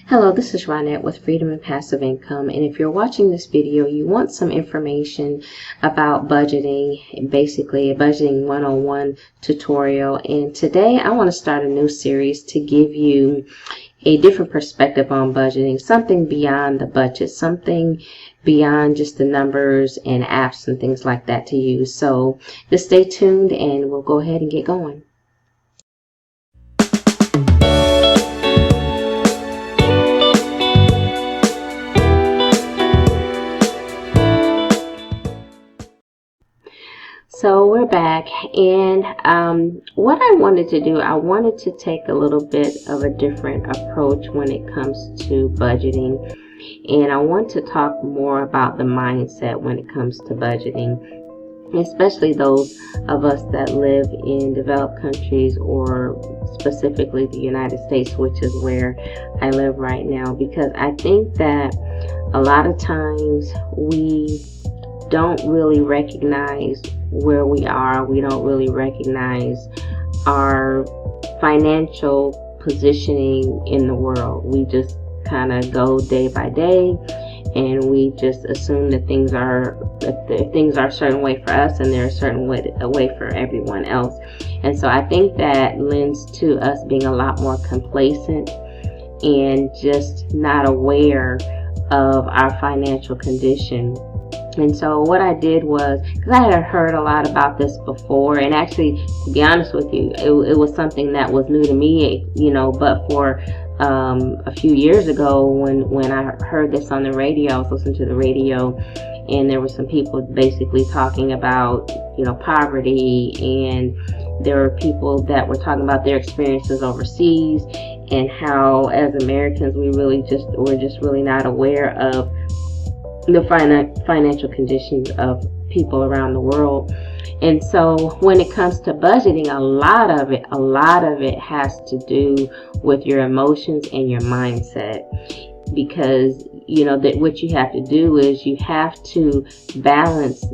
Hello, this is Ronette with Freedom and Passive Income, and if you're watching this video, you want some information about budgeting, basically a budgeting 101 tutorial. And today I want to start a new series to give you a different perspective on budgeting, something beyond the budget, something beyond just the numbers and apps and things like that to use. So just stay tuned and we'll go ahead and get going. So we're back, and what I wanted to do, I wanted to take a little bit of a different approach when it comes to budgeting, and I want to talk more about the mindset when it comes to budgeting, especially those of us that live in developed countries, or specifically the United States, which is where I live right now, because I think that a lot of times we don't really recognize where we are. We don't really recognize our financial positioning in the world. We just kind of go day by day, and we just assume that things are a certain way for us, and they're a certain way for everyone else. And so I think that lends to us being a lot more complacent and just not aware of our financial condition. And so what I did was, because I had heard a lot about this before, and actually, to be honest with you, it was something that was new to me, but for a few years ago when I heard this on the radio, I was listening to the radio, and there were some people basically talking about, poverty, and there were people that were talking about their experiences overseas, and how as Americans we're just really not aware of the financial conditions of people around the world. And so when it comes to budgeting, a lot of it has to do with your emotions and your mindset, because that what you have to do is you have to balance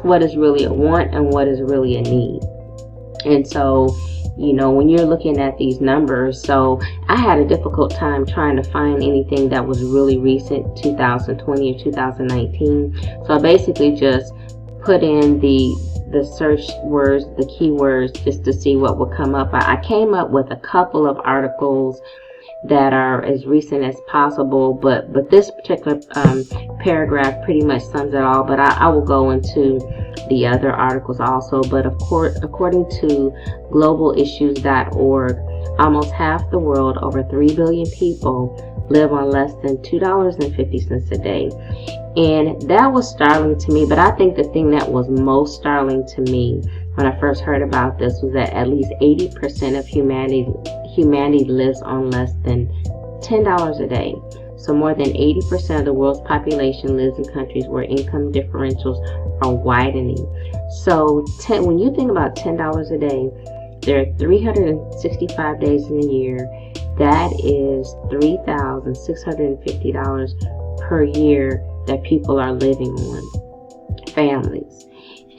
what is really a want and what is really a need. And so when you're looking at these numbers, so I had a difficult time trying to find anything that was really recent, 2020 or 2019. So I basically just put in the search words, the keywords, just to see what would come up. I came up with a couple of articles that are as recent as possible, but this particular paragraph pretty much sums it all. But I will go into the other articles also. But of course, according to globalissues.org, almost half the world, over 3 billion people, live on less than $2.50 a day. And that was startling to me, but I think the thing that was most startling to me when I first heard about this was that at least 80% of humanity lives on less than $10 a day. So more than 80% of the world's population lives in countries where income differentials are widening. So when you think about $10 a day, there are 365 days in a year. That is $3,650 per year that people are living on, families.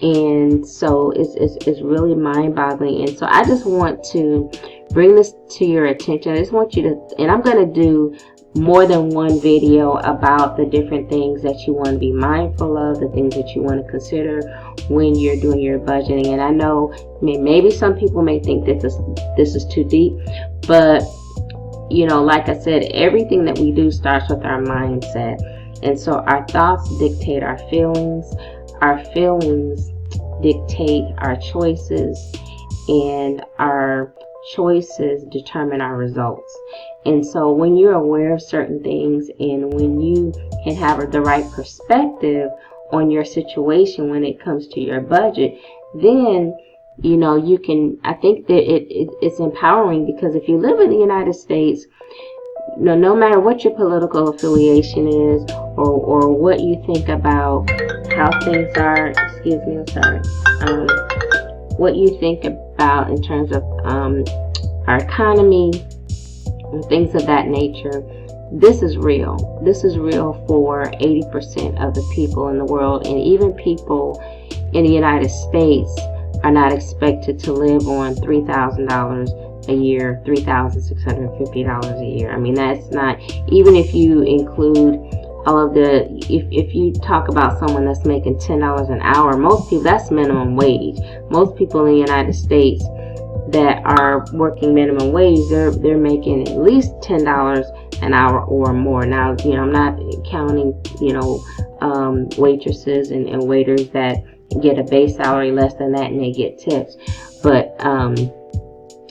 And so it's really mind-boggling. And so I just want to bring this to your attention. I just want you to, and I'm going to do more than one video about the different things that you want to be mindful of, the things that you want to consider when you're doing your budgeting. And I know maybe some people may think this is too deep, but like I said, everything that we do starts with our mindset. And so our thoughts dictate our feelings dictate our choices, and our choices determine our results. And so when you're aware of certain things, and when you can have the right perspective on your situation when it comes to your budget, then you can, I think that it's empowering, because if you live in the United States, no matter what your political affiliation is, or what you think about how things are, what you think about in terms of our economy and things of that nature, this is real. This is real for 80% of the people in the world, and even people in the United States are not expected to live on $3,000 a year, $3,650 a year. I mean, that's not, even if you include all of the, if you talk about someone that's making $10 an hour, most people, that's minimum wage. Most people in the United States that are working minimum wage, they're making at least $10 an hour or more. Now, I'm not counting, waitresses and waiters that get a base salary less than that and they get tips, but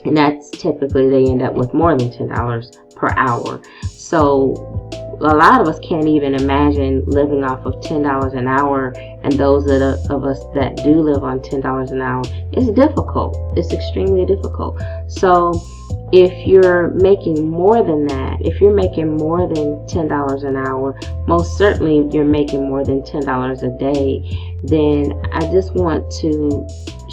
and that's typically they end up with more than $10 per hour. So a lot of us can't even imagine living off of $10 an hour, and those of us that do live on $10 an hour, it's difficult. It's extremely difficult. So if you're making more than that, if you're making more than $10 an hour, most certainly you're making more than $10 a day, then I just want to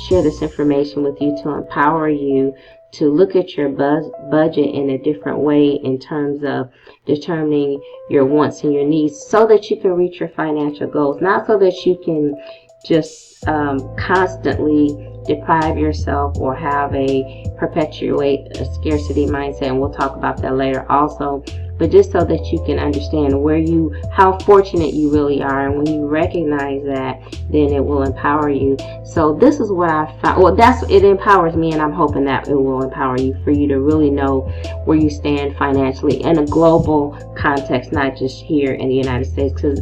share this information with you to empower you to look at your budget in a different way in terms of determining your wants and your needs, so that you can reach your financial goals, not so that you can just constantly deprive yourself or perpetuate a scarcity mindset, and we'll talk about that later also, but just so that you can understand how fortunate you really are. And when you recognize that, then it will empower you. So this is what I found. Well, it empowers me, and I'm hoping that it will empower you, for you to really know where you stand financially in a global context, not just here in the United States, because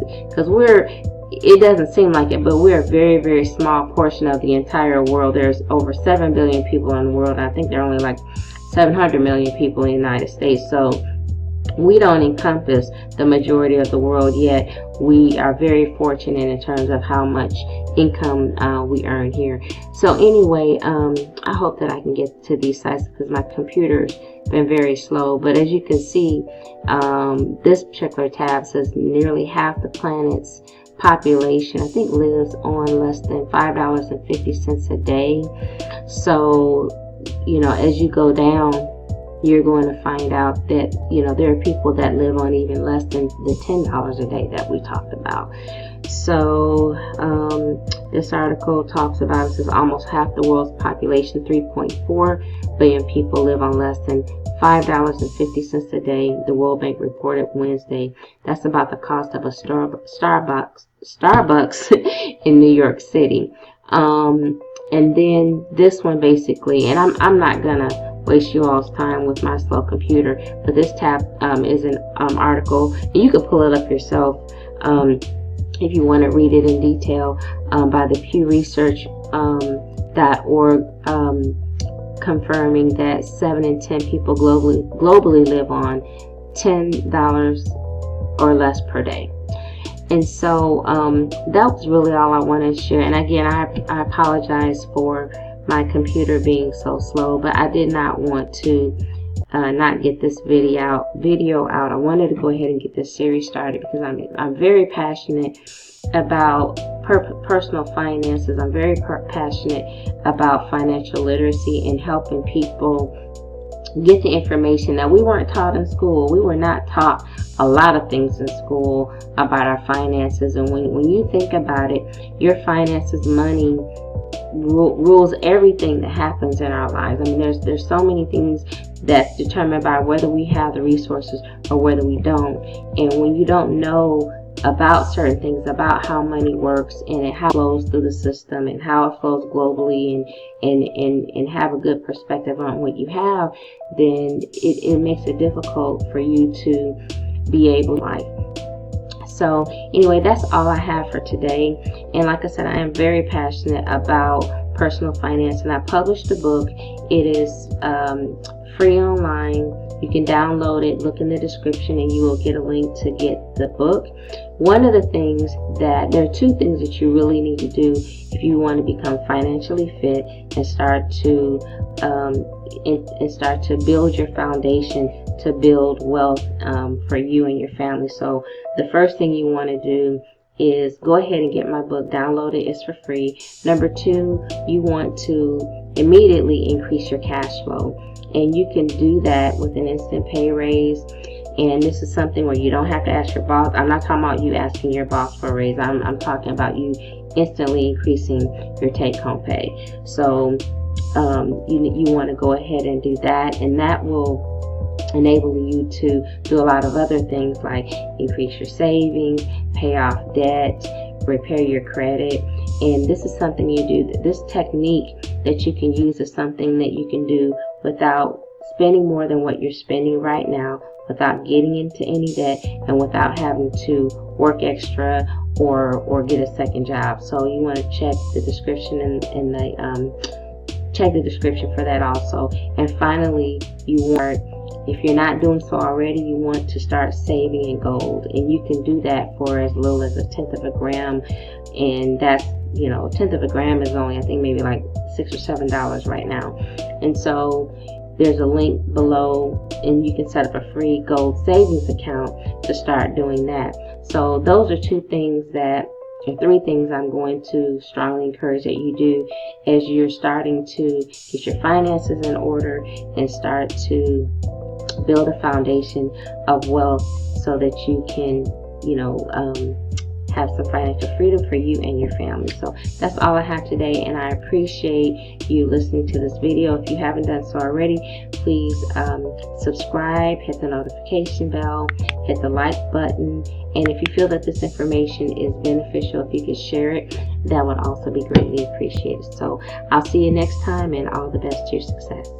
it doesn't seem like it, but we're a very, very small portion of the entire world. There's over 7 billion people in the world. I think there are only like 700 million people in the United States. So we don't encompass the majority of the world, yet we are very fortunate in terms of how much income we earn here. So anyway, I hope that I can get to these sites, because my computer's been very slow. But as you can see, this particular tab says nearly half the planet's population, I think, lives on less than $5.50 a day. So, as you go down, you're going to find out that, there are people that live on even less than the $10 a day that we talked about. So, this article talks about, it says almost half the world's population, 3.4 billion people, live on less than $5.50 a day, the World Bank reported Wednesday. That's about the cost of a Starbucks in New York City. And then this one basically, and I'm not gonna waste you all's time with my slow computer, but this tab is an article, and you can pull it up yourself if you want to read it in detail, by the Pew Research.org, confirming that 7 in 10 people globally live on $10 or less per day. And so that was really all I wanted to share. And again, I apologize for my computer being so slow, but I did not want to not get this video out. I wanted to go ahead and get this series started, because I'm very passionate about personal finances. I'm very passionate about financial literacy and helping people get the information that we weren't taught in school. We were not taught a lot of things in school about our finances. And when you think about it, your finances, money, rules everything that happens in our lives. I mean, there's so many things that's determined by whether we have the resources or whether we don't. And when you don't know about certain things, about how money works and how it flows through the system and how it flows globally, and have a good perspective on what you have, then it makes it difficult for you to be able to life. So anyway, that's all I have for today. And like I said, I am very passionate about personal finance, and I published a book. It is free online. You can download it, look in the description, and you will get a link to get the book. One of the things there are two things that you really need to do if you want to become financially fit and start to build your foundation to build wealth for you and your family. So the first thing you want to do is go ahead and get my book, download it, it's for free. Number two, you want to immediately increase your cash flow. And you can do that with an instant pay raise. And this is something where you don't have to ask your boss. I'm not talking about you asking your boss for a raise. I'm talking about you instantly increasing your take-home pay. So you want to go ahead and do that, and that will enable you to do a lot of other things like increase your savings, pay off debt, repair your credit. And this is something you do, this technique that you can use is something that you can do without spending more than what you're spending right now, without getting into any debt, and without having to work extra or get a second job. So you want to check the description and check the description for that also. And finally, if you're not doing so already, you want to start saving in gold, and you can do that for as little as 1/10 of a gram, and that's, you know, 1/10 of a gram is only, I think, maybe like $6 or $7 right now. And so there's a link below, and you can set up a free gold savings account to start doing that. So those are three things I'm going to strongly encourage that you do as you're starting to get your finances in order and start to build a foundation of wealth so that you can, have some financial freedom for you and your family. So that's all I have today, and I appreciate you listening to this video. If you haven't done so already, please subscribe, hit the notification bell, hit the like button, and if you feel that this information is beneficial, if you could share it, that would also be greatly appreciated. So I'll see you next time, and all the best to your success.